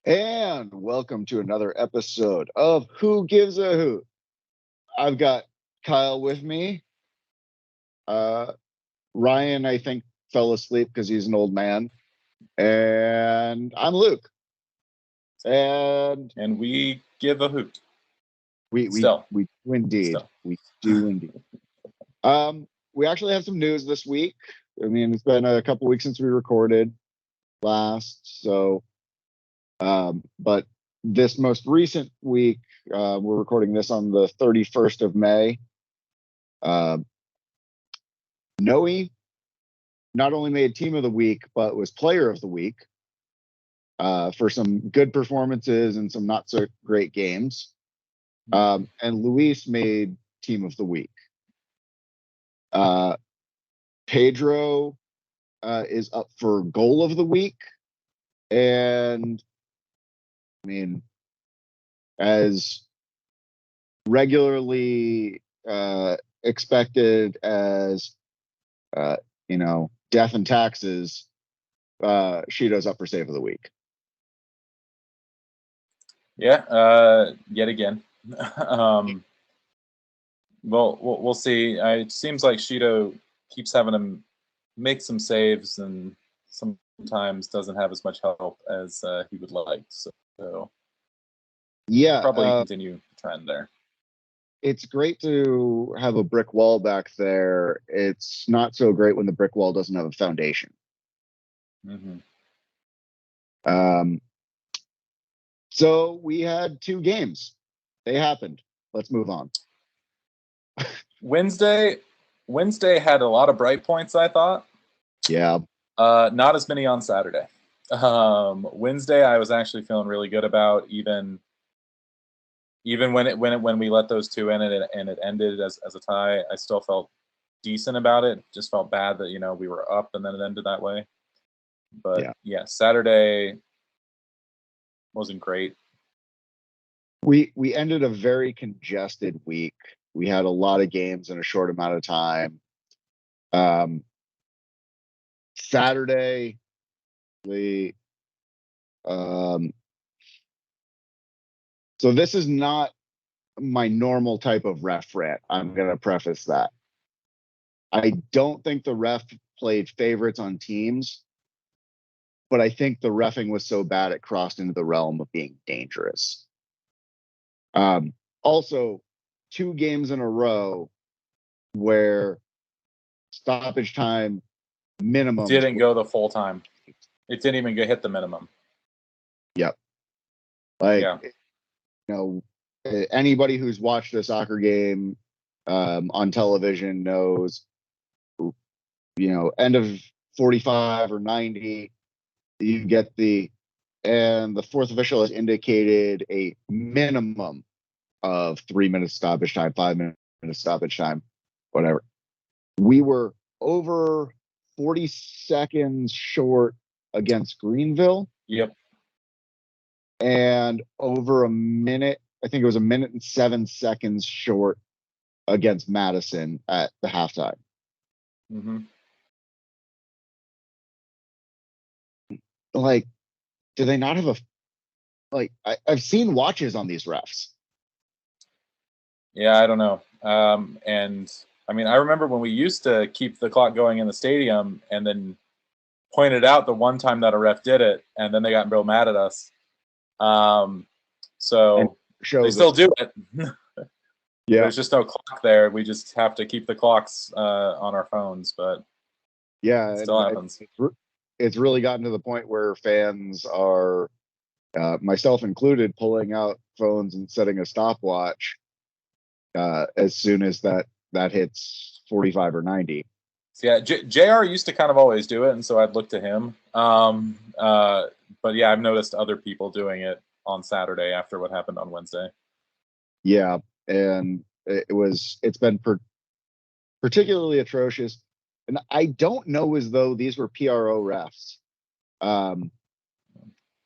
And welcome to another episode of Who Gives a Hoot. I've got Kyle with me. Ryan, I think, fell asleep because he's an old man. And I'm Luke. And we give a hoot. we Still. do indeed. Still. We do indeed. We actually have some news this week. I mean, it's been a couple weeks since we recorded last, so but this most recent week, we're recording this on the 31st of May. Noe not only made team of the week, but was player of the week for some good performances and some not so great games. And Luis made team of the week. Pedro is up for goal of the week. And I mean, as regularly expected as death and taxes, Shido's up for save of the week. Yeah, yet again. Well, we'll see. It seems like Shido keeps having to make some saves and sometimes doesn't have as much help as he would like. So yeah, probably continue the trend there. It's great to have a brick wall back there. It's not so great when the brick wall doesn't have a foundation. Mm-hmm. So we had two games. They happened. Let's move on. Wednesday had a lot of bright points, I thought. Yeah. Not as many on Saturday. Wednesday, I was actually feeling really good about, even when we let those two in and it ended as a tie. I still felt decent about it. Just felt bad that we were up and then it ended that way. But yeah Saturday wasn't great. We ended a very congested week. We had a lot of games in a short amount of time. Saturday, so this is not my normal type of ref rant. I'm going to preface that. I don't think the ref played favorites on teams, but I think the reffing was so bad it crossed into the realm of being dangerous. Also, two games in a row where stoppage time minimum didn't go the full time. It didn't even hit the minimum. Yep. Anybody who's watched a soccer game on television knows, end of 45 or 90, you get and the fourth official has indicated a minimum of 3 minutes stoppage time, 5 minutes stoppage time, whatever. We were over 40 seconds short against Greenville. Yep. And over a minute, I think it was 1 minute and 7 seconds short against Madison at the halftime. Mm-hmm. Do they not have I've seen watches on these refs. Yeah, I don't know. And I mean, I remember when we used to keep the clock going in the stadium and then pointed out the one time that a ref did it, and then they got real mad at us. So they still do it. Yeah. There's just no clock there. We just have to keep the clocks on our phones, but yeah, it still happens. It's really gotten to the point where fans are, myself included, pulling out phones and setting a stopwatch as soon as that hits 45 or 90. Yeah, JR used to kind of always do it, and so I'd look to him. But yeah, I've noticed other people doing it on Saturday after what happened on Wednesday. Yeah, and it's been particularly atrocious. And I don't know as though these were PRO refs.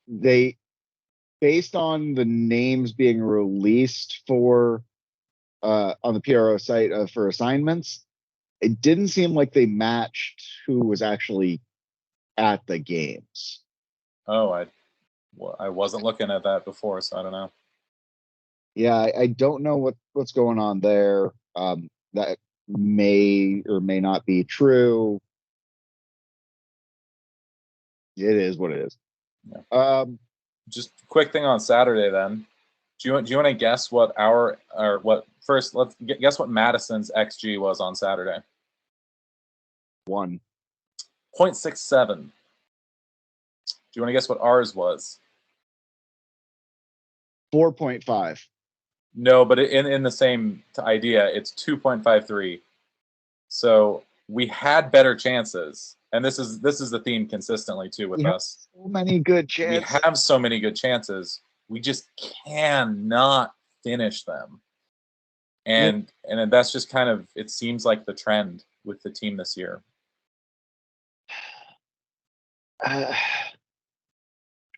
They, based on the names being released for on the PRO site for assignments, it didn't seem like they matched who was actually at the games. Oh, Well, I wasn't looking at that before, so I don't know. Yeah, I don't know what's going on there. That may or may not be true. It is what it is. Yeah. Um, Just quick thing on Saturday then. Do you want to guess what our or what first? Let's guess what Madison's xG was on Saturday. 0.67. Do you want to guess what ours was? 4.5. No, but in the same idea, it's 2.53. So we had better chances, and this is the theme consistently too with us. So many good We chances. have so many good chances. We just cannot finish them. And that's just kind of, it seems like the trend with the team this year.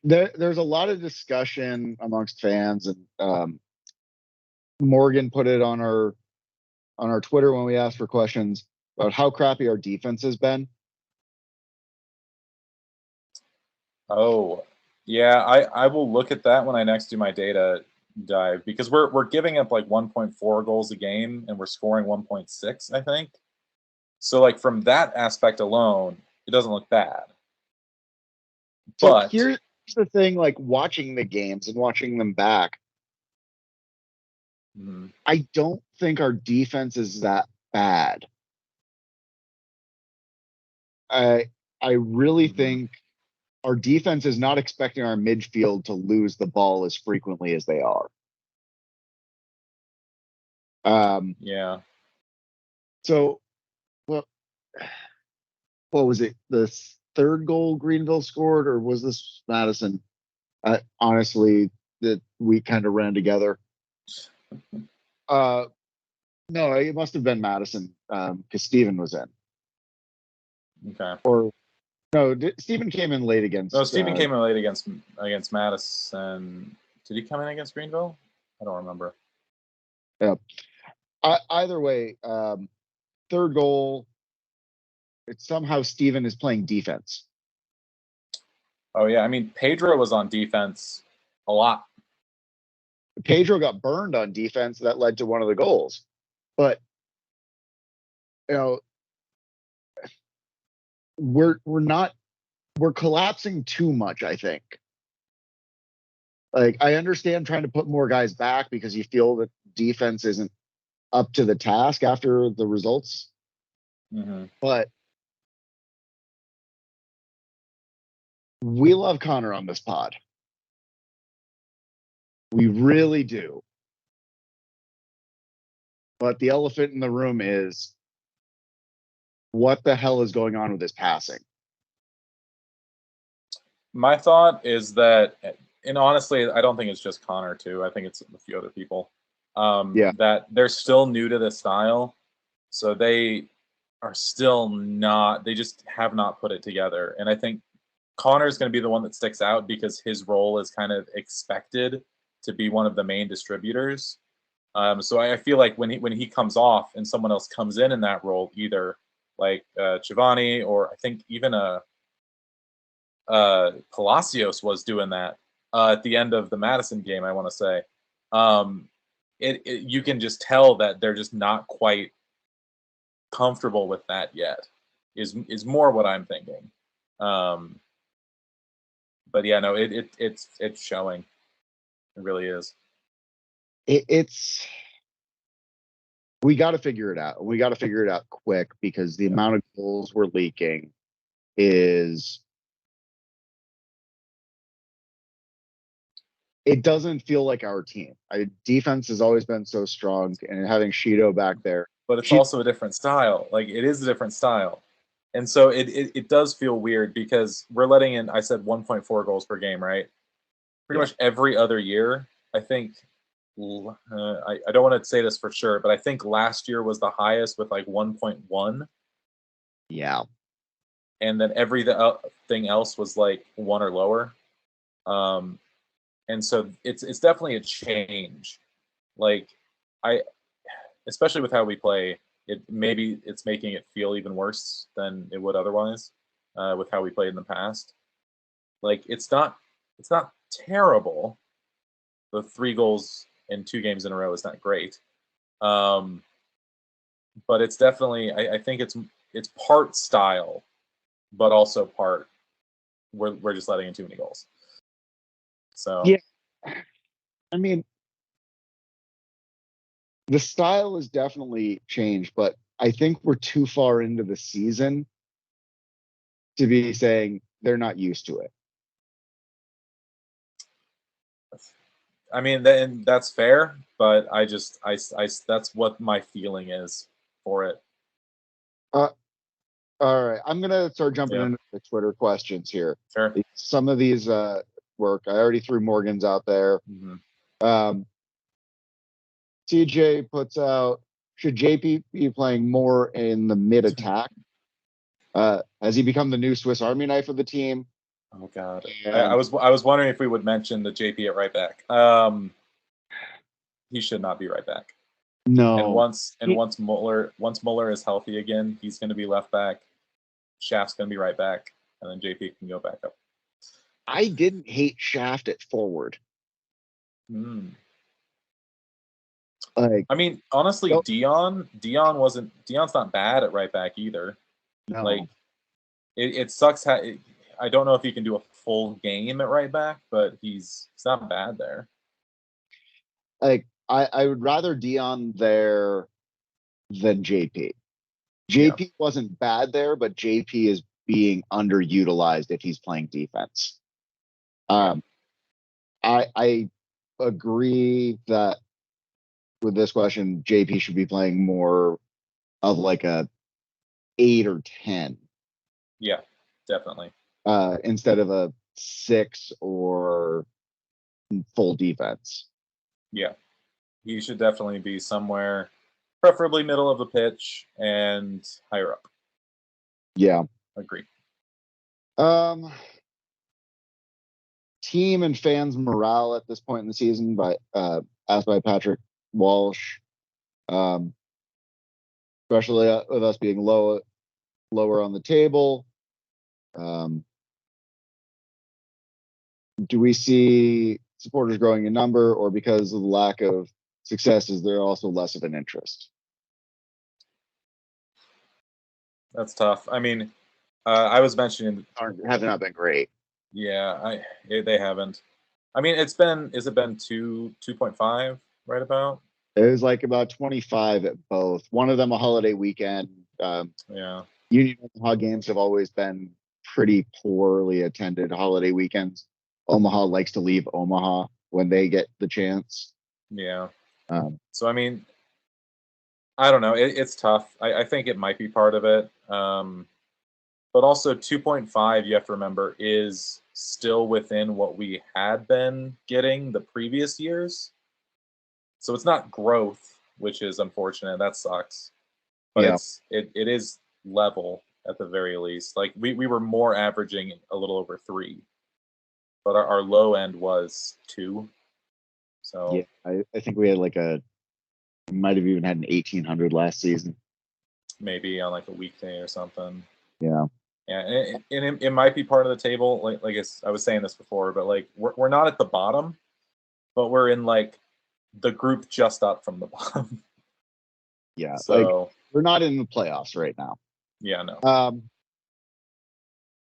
There's a lot of discussion amongst fans, and Morgan put it on our Twitter when we asked for questions about how crappy our defense has been. Oh, yeah, I will look at that when I next do my data dive, because we're giving up like 1.4 goals a game and we're scoring 1.6, I think. So like from that aspect alone, it doesn't look bad. But here's the thing, like watching the games and watching them back, I don't think our defense is that bad. I really think our defense is not expecting our midfield to lose the ball as frequently as they are. Yeah. So, what was it? The third goal Greenville scored, or was this Madison? Honestly, that we kind of ran together. No, it must have been Madison, because Steven was in. Okay. Or no, Steven came in late against. No, Steven came in late against Madison. Did he come in against Greenville? I don't remember. Yeah. Either way, third goal. It's somehow Steven is playing defense. Oh yeah, I mean Pedro was on defense a lot. Pedro got burned on defense, that led to one of the goals. But we're collapsing too much, I think. Like, I understand trying to put more guys back because you feel that defense isn't up to the task after the results. But we love Connor on this pod. We really do. But the elephant in the room is, what the hell is going on with his passing? My thought is that, and honestly, I don't think it's just Connor too. I think it's a few other people. That they're still new to this style, so they are still not. They just have not put it together. And I think Connor is going to be the one that sticks out because his role is kind of expected to be one of the main distributors. So I feel like when he comes off and someone else comes in that role, either like Giovanni or I think even Palacios was doing that at the end of the Madison game, I want to say. You can just tell that they're just not quite comfortable with that yet. Is more what I'm thinking. But yeah, no, it's showing. It really is. It's we got to figure it out. We got to figure it out quick, because the amount of goals we're leaking is. It doesn't feel like our team. Defense has always been so strong, and having Shido back there. But it's also a different style. Like, it is a different style. And so it does feel weird because we're letting in, I said 1.4 goals per game, right? Pretty much every other year, I think, I don't want to say this for sure, but I think last year was the highest with like 1.1. Yeah. And then everything else was like 1 or lower. And so it's definitely a change. Like, especially with how we play, maybe it's making it feel even worse than it would otherwise, with how we played in the past. Like, it's not it's not terrible. The 3 goals in 2 games in a row is not great. But it's definitely, I think it's part style, but also part we're just letting in too many goals. So yeah, I mean, the style has definitely changed, but I think we're too far into the season to be saying they're not used to it. I mean, then that's fair, but I that's what my feeling is for it. Uh, all right, I'm gonna start jumping Yeah. into the Twitter questions here. Sure. Some of these work. I already threw Morgan's out there. Mm-hmm. TJ puts out, should JP be playing more in the mid attack? Has he become the new Swiss Army knife of the team? Oh God, And I was wondering if we would mention the JP at right back. He should not be right back. no, And once Muller is healthy again, he's going to be left back. Shaft's going to be right back, and then JP can go back up. I didn't hate Shaft at forward. Like, I mean, honestly, Dion's not bad at right back either. no. Like, it sucks. I don't know if he can do a full game at right back, but he's not bad there. Like, I would rather Dion there than JP. JP wasn't bad there, but JP is being underutilized if he's playing defense. I agree that with this question, JP should be playing more of like a 8 or 10. Yeah, definitely. Instead of a 6 or full defense. Yeah, he should definitely be somewhere, preferably middle of the pitch and higher up. Yeah. Agree. Team and fans morale at this point in the season asked by Patrick Walsh. Especially with us being lower on the table. Do we see supporters growing in number, or because of the lack of success, is there also less of an interest? That's tough. I mean, I was mentioning have not been great. Yeah, they haven't. I mean, has it been 2.5 right about? It was like about 25 at both. One of them a holiday weekend. Yeah. Union Omaha games have always been pretty poorly attended holiday weekends. Omaha likes to leave Omaha when they get the chance. Yeah. So, I mean, I don't know. It's tough. I think it might be part of it. But also 2.5, you have to remember, is still within what we had been getting the previous years. So it's not growth, which is unfortunate. That sucks. But Yeah. it is level at the very least. Like we were more averaging a little over 3, but our low end was 2. So yeah, I think we had might have even had an 1800 last season. Maybe on like a weekday or something. Yeah. Yeah, and it might be part of the table. Like I was saying this before, but like we're not at the bottom, but we're in like the group just up from the bottom. Yeah, So like we're not in the playoffs right now. Yeah, no.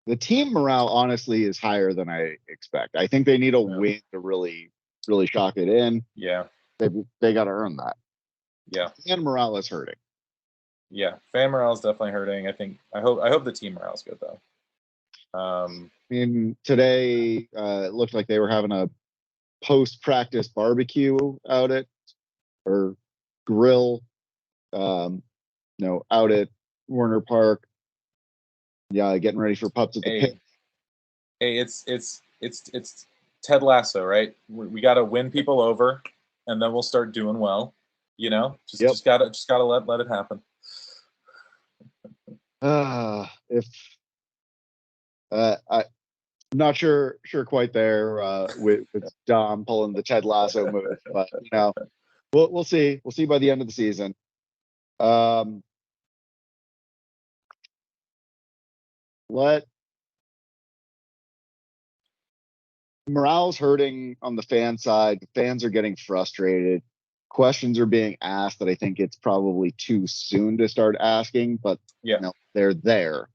The team morale honestly is higher than I expect. I think they need a win to really, really shock it in. Yeah, they got to earn that. Yeah, fan morale is hurting. Yeah, fan morale is definitely hurting. I hope the team morale is good though. I mean, today it looked like they were having a post-practice barbecue out at or grill, out at Warner Park. Yeah, getting ready for pups at the pit. Hey, it's Ted Lasso, right? We got to win people over, and then we'll start doing well. Just gotta let it happen. If I'm not sure quite there with Dom pulling the Ted Lasso move, but we'll see. We'll see by the end of the season. morale's hurting on the fan side. The fans are getting frustrated. Questions are being asked that I think it's probably too soon to start asking, but they're there.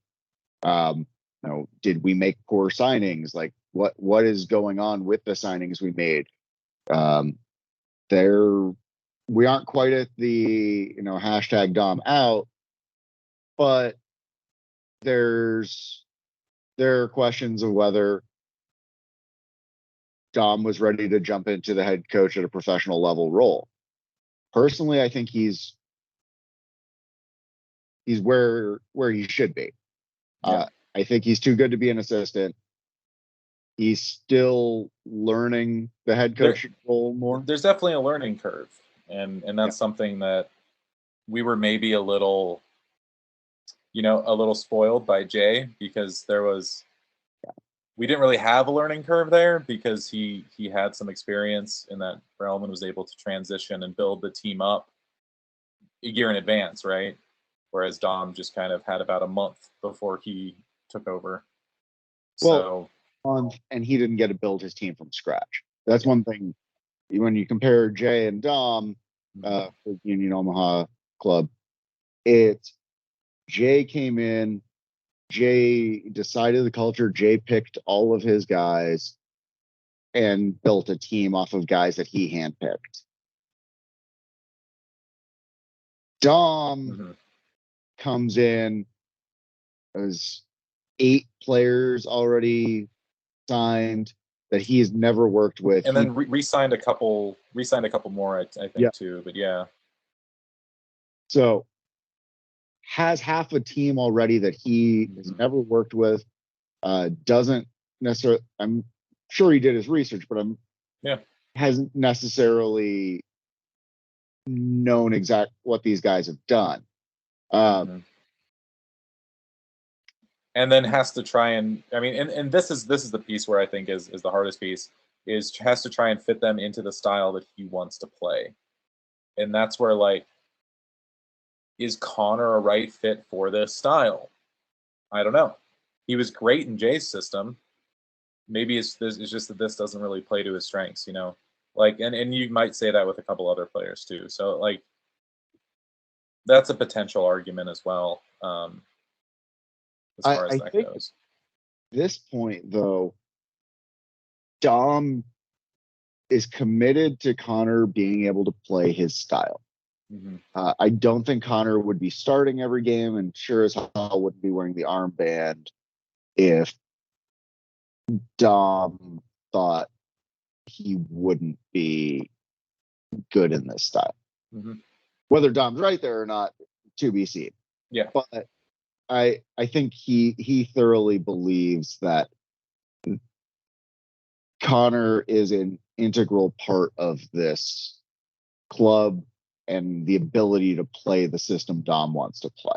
Did we make poor signings? Like what is going on with the signings we made? We aren't quite at the hashtag Dom out, but there are questions of whether Dom was ready to jump into the head coach at a professional level role. Personally, I think he's where he should be. Yeah. I think he's too good to be an assistant. He's still learning the head coach role more. There's definitely a learning curve, and that's something that we were maybe a little spoiled by Jay, because we didn't really have a learning curve there, because he had some experience in that realm and was able to transition and build the team up a year in advance, right? Whereas Dom just kind of had about a month before he took over. And he didn't get to build his team from scratch. That's one thing. When you compare Jay and Dom for Union Omaha Club, Jay came in, Jay decided the culture, Jay picked all of his guys and built a team off of guys that he handpicked. Dom comes in as 8 players already signed that he has never worked with, and then re-signed a couple more, I think too. But so has half a team already that he has never worked with. Doesn't necessarily. I'm sure he did his research, but hasn't necessarily known exactly what these guys have done. And then has to try and this is the piece where I think is the hardest piece, is has to try and fit them into the style that he wants to play. And that's where, like, is Connor a right fit for this style? I don't know. He was great in Jay's system. Maybe it's just that this doesn't really play to his strengths, Like, and you might say that with a couple other players too. So, like, that's a potential argument as well. As far as that goes. At this point, though, Dom is committed to Connor being able to play his style. I don't think Connor would be starting every game, and sure as hell wouldn't be wearing the armband if Dom thought he wouldn't be good in this style. Whether Dom's right there or not, to be seen. Yeah. But I think he thoroughly believes that Connor is an integral part of this club and the ability to play the system Dom wants to play.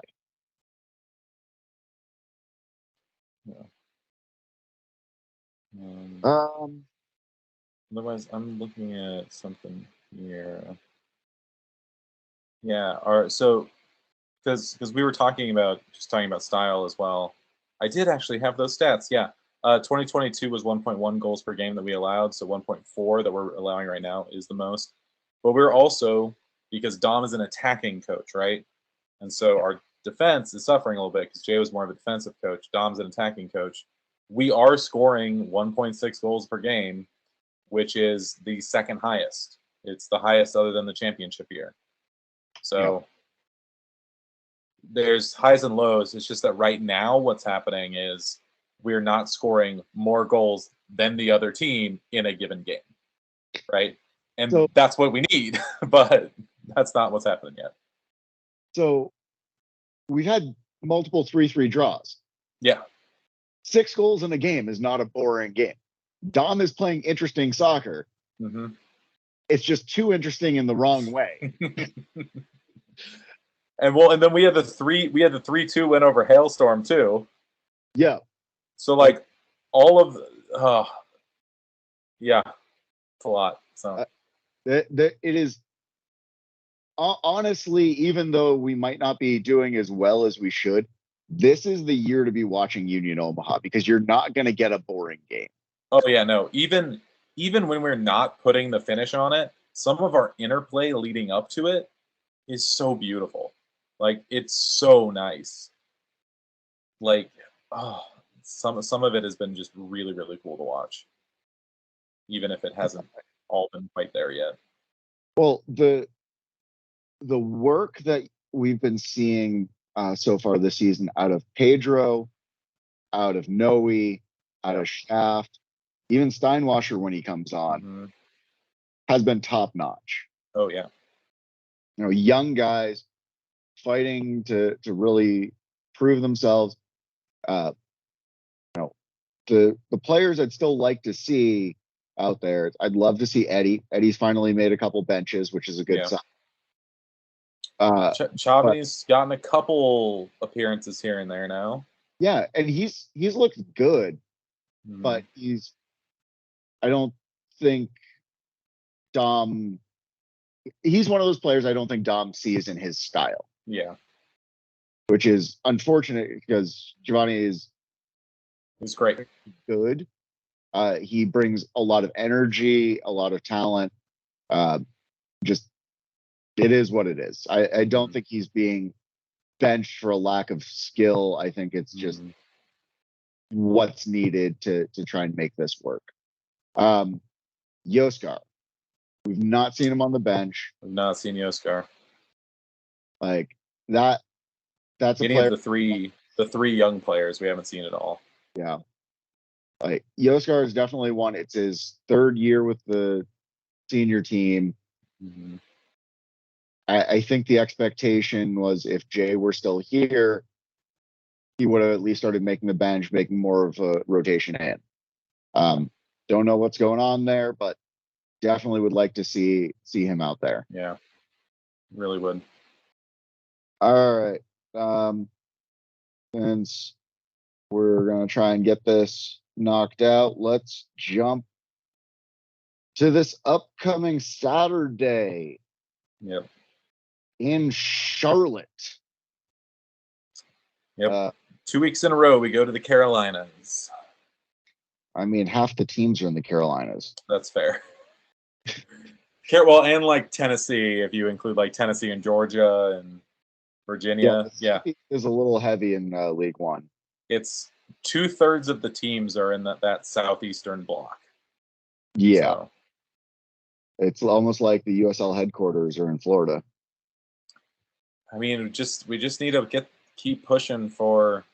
Otherwise, I'm looking at something here. Yeah. So because we were talking about style as well. I did actually have those stats. Yeah. 2022 was 1.1 goals per game that we allowed. So 1.4 that we're allowing right now is the most. But we're also, because Dom is an attacking coach, right? And so our defense is suffering a little bit because Jay was more of a defensive coach. Dom's an attacking coach. We are scoring 1.6 goals per game, which is the second highest. It's the highest other than the championship year. So there's highs and lows. It's just that right now what's happening is we're not scoring more goals than the other team in a given game, right? And that's what we need, but that's not what's happening yet. So we've had multiple 3-3 draws. Yeah. 6 goals in a game is not a boring game. Dom is playing interesting soccer. It's just too interesting in the wrong way. And then we had the 3-2 win over Hailstorm too. Yeah. So, like, all of it's a lot. So it is honestly, even though we might not be doing as well as we should, this is the year to be watching Union Omaha, because you're not going to get a boring game. Oh yeah, no. Even when we're not putting the finish on it, some of our interplay leading up to it is so beautiful. Like it's so nice. Like oh, some of it has been just really really cool to watch, even if it hasn't all been quite there yet. Well, the work that we've been seeing so far this season out of Pedro, out of Noe, out of Shaft, even Steinwasser when he comes on, has been top notch. Oh yeah. Young guys fighting to really prove themselves. The players I'd still like to see out there. I'd love to see Eddie. Eddie's finally made a couple benches, which is a good sign. Chavagney's gotten a couple appearances here and there now. Yeah, and he's looked good, but I don't think Dom. He's one of those players I don't think Dom sees in his style. Yeah, which is unfortunate because Giovanni he's great, good. He brings a lot of energy, a lot of talent. Just it is what it is. I don't think he's being benched for a lack of skill. I think it's just what's needed to try and make this work. Yoskar, we've not seen him on the bench. We've not seen Yoskar. Like that. That's any of the three young players we haven't seen at all. Yeah. Like Yoskar is definitely one. It's his third year with the senior team. I think the expectation was if Jay were still here, he would have at least started making the bench, making more of a rotation in. Don't know what's going on there, but definitely would like to see him out there. Yeah, really would. All right. Since we're gonna try and get this knocked out, let's jump to this upcoming Saturday. Yep. In Charlotte. Yep. 2 weeks in a row, we go to the Carolinas. I mean, half the teams are in the Carolinas. That's fair. Well, and like Tennessee, if you include like Tennessee and Georgia and Virginia. Yeah. Is a little heavy in League One. It's 2/3 of the teams are in that southeastern block. Yeah. So. It's almost like the USL headquarters are in Florida. I mean, we just need to keep pushing for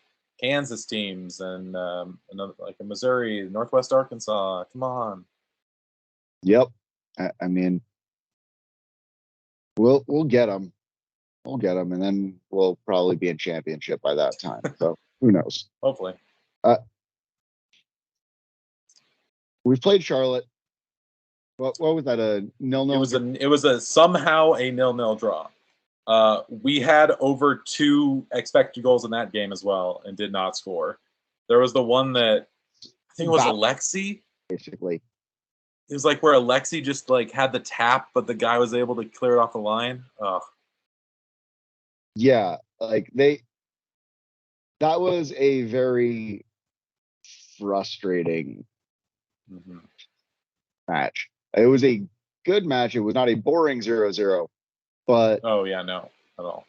Kansas teams and another, like a Missouri, Northwest Arkansas. Come on. Yep. I mean, we'll get them. We'll get them, and then we'll probably be in championship by that time. So who knows? Hopefully. We've played Charlotte. What was that? A 0-0? It was a somehow a 0-0 draw. We had over 2 expected goals in that game as well and did not score. There was the one that I think it was Alexi. Basically. It was like where Alexi just like had the tap, but the guy was able to clear it off the line. Oh. Yeah, like that was a very frustrating match. It was a good match. It was not a boring 0-0, but oh yeah, no, at all.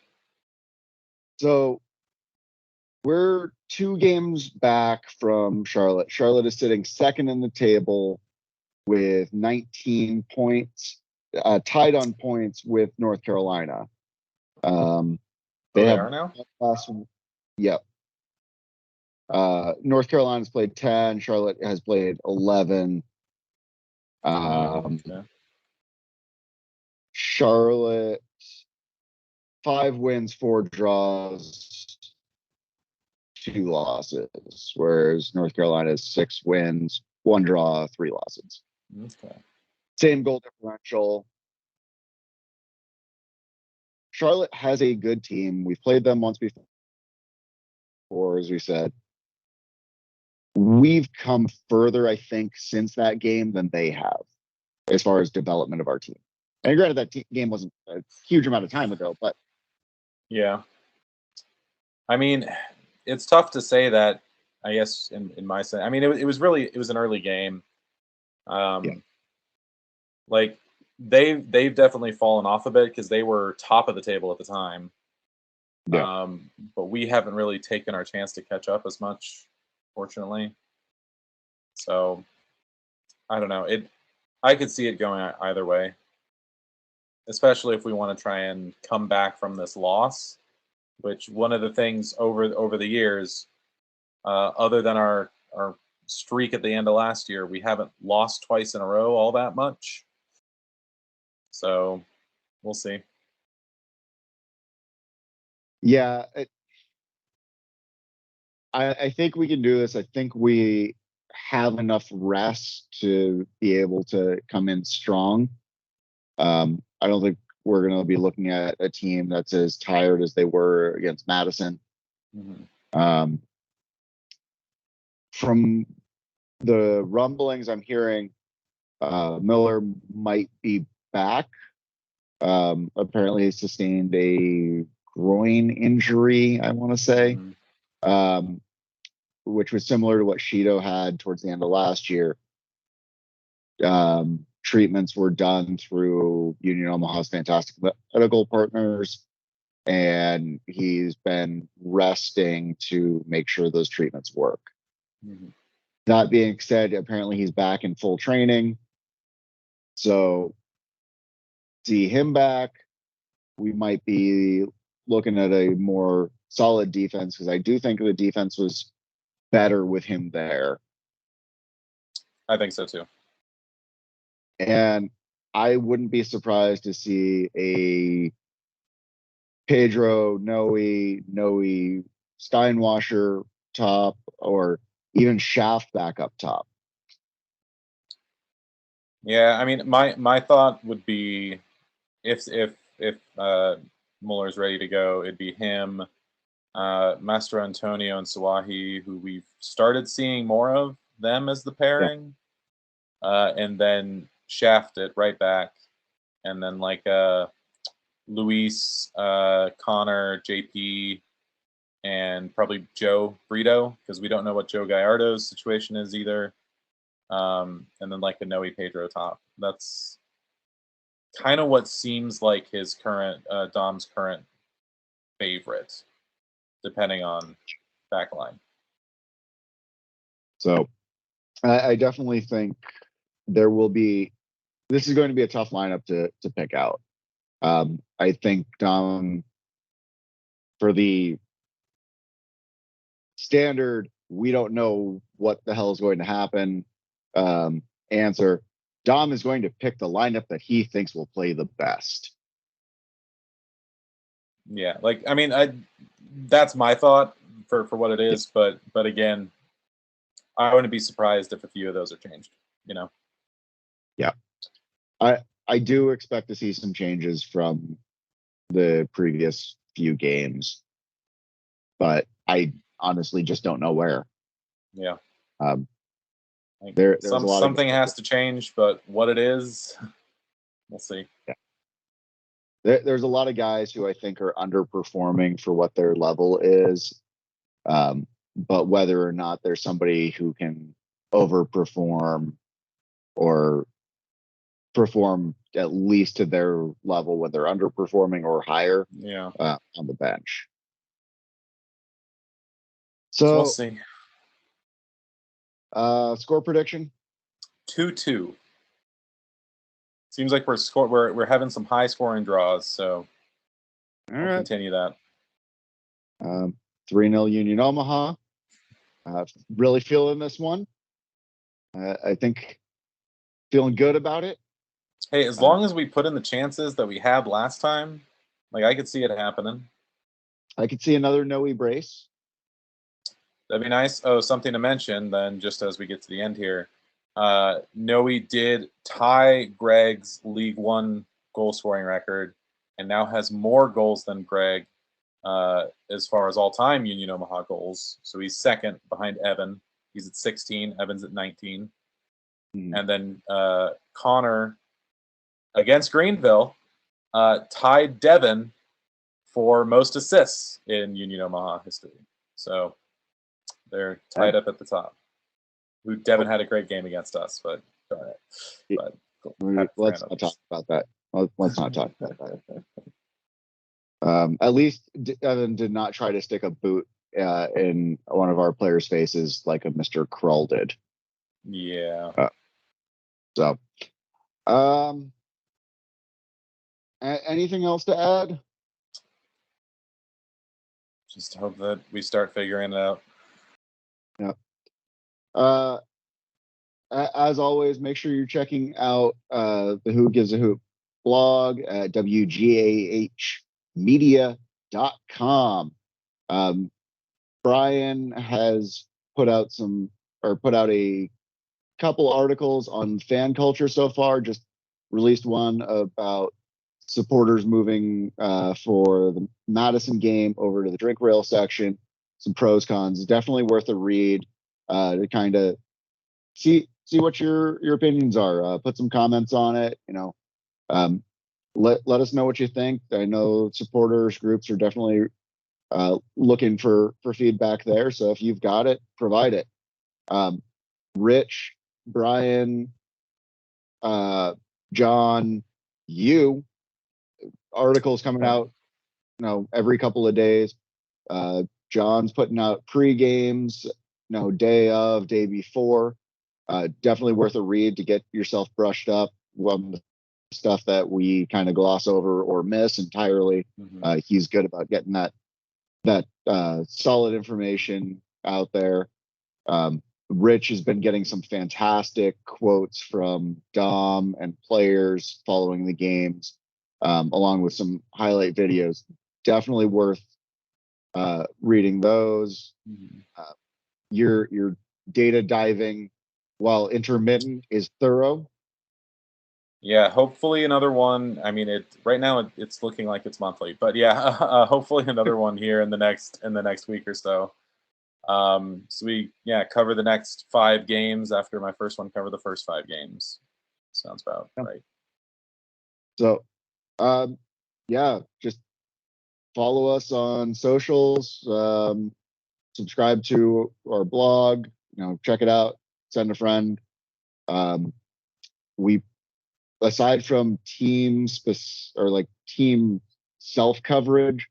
So we're 2 games back from Charlotte. Charlotte is sitting second in the table with 19 points, tied on points with North Carolina. They are now? Yep. North Carolina's played 10. Charlotte has played 11. Okay. Charlotte, 5 wins, 4 draws, 2 losses, whereas North Carolina's 6 wins, 1 draw, 3 losses. Okay. Same goal differential. Charlotte has a good team. We've played them once before, as we said. We've come further, I think, since that game than they have, as far as development of our team. And granted, that game wasn't a huge amount of time ago, but yeah. I mean, it's tough to say that. I guess in my sense, I mean, it was really an early game. Yeah. Like they've definitely fallen off a bit because they were top of the table at the time. Yeah. But we haven't really taken our chance to catch up as much, fortunately. So I don't know. I could see it going either way, especially if we want to try and come back from this loss. Which one of the things over the years, other than our streak at the end of last year, we haven't lost twice in a row all that much. So we'll see. Yeah. I think we can do this. I think we have enough rest to be able to come in strong. I don't think we're going to be looking at a team that's as tired as they were against Madison. Mm-hmm. From the rumblings I'm hearing, Miller might be back. Apparently, he sustained a groin injury, I want to say, which was similar to what Shido had towards the end of last year. Treatments were done through Union Omaha's fantastic medical partners, and he's been resting to make sure those treatments work. Mm-hmm. That being said, apparently he's back in full training. So, see him back, we might be looking at a more solid defense because I do think the defense was better with him there. I think so too. And I wouldn't be surprised to see a Pedro, Noe, Steinwasser top, or even Shaft back up top. Yeah, I mean, my thought would be if Muller's ready to go, it'd be him, Mastro Antonio, and Sawahi, who we've started seeing more of them as the pairing, and then Shaft it right back, and then like Luis, Connor, JP, and probably Joe Brito, because we don't know what Joe Gallardo's situation is either. And then like the Noe Pedro top. That's kind of what seems like his current Dom's current favorite, depending on backline. So I definitely think there will be. This is going to be a tough lineup to pick out. I think Dom, for the standard, we don't know what the hell is going to happen. Answer: Dom is going to pick the lineup that he thinks will play the best. Yeah, like I mean, that's my thought for what it is, but again, I wouldn't be surprised if a few of those are changed. You know. Yeah, I do expect to see some changes from the previous few games, but I honestly just don't know where. Yeah. There's a lot something has to change, but what it is, we'll see. Yeah. There's a lot of guys who I think are underperforming for what their level is, but whether or not there's somebody who can overperform or perform at least to their level when they're underperforming or higher, on the bench. So we'll see. Score prediction: 2-2. Seems like we're having some high scoring draws, so we'll continue that. 3-0 Union Omaha. Really feeling this one. I think feeling good about it. Hey, as long as we put in the chances that we had last time, like I could see it happening. I could see another Noe brace. That'd be nice. Oh, something to mention then, just as we get to the end here. Noe did tie Greg's League One goal scoring record and now has more goals than Greg as far as all-time Union Omaha goals. So he's second behind Evan. He's at 16. Evan's at 19. And then Connor, against Greenville, tied Devin for most assists in Union Omaha history. So They're tied up at the top. Who Devin had a great game against us, but darn it. But let's not talk about that. Let's not talk about that. At least Devin did not try to stick a boot in one of our players' faces like a Mr. Krull did. Yeah. So, anything else to add? Just hope that we start figuring it out. Yeah. As always, make sure you're checking out the Who Gives a Hoot blog at wgahmedia.com. Brian has put out a couple articles on fan culture so far. Just released one about supporters moving for the Madison game over to the drink rail section. Some pros, cons. Definitely worth a read to kind of see what your opinions are. Put some comments on it. Let us know what you think. I know supporters groups are definitely looking for feedback there. So if you've got it, provide it. Rich, Brian, John, you articles coming out, every couple of days. John's putting out pre-games, day of, day before. Definitely worth a read to get yourself brushed up on the stuff that we kind of gloss over or miss entirely. Mm-hmm. He's good about getting that solid information out there. Rich has been getting some fantastic quotes from Dom and players following the games, along with some highlight videos. Definitely worth reading those. Mm-hmm. Your data diving, while intermittent, is thorough. Yeah, hopefully another one. I mean, right now it's looking like it's monthly, but yeah, hopefully another one here in the next week or so. So we cover the next 5 games after my first one. Cover the first 5 games. Sounds about right. So, just follow us on socials. Subscribe to our blog. Check it out. Send a friend. We, aside from team self coverage,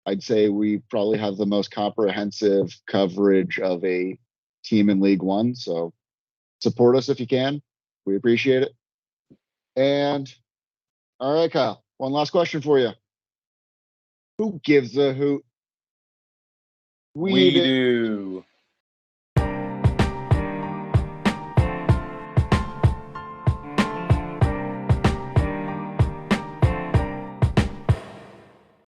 I'd say we probably have the most comprehensive coverage of a team in League One. So support us if you can. We appreciate it. And all right, Kyle, one last question for you. Who gives a hoot? We do.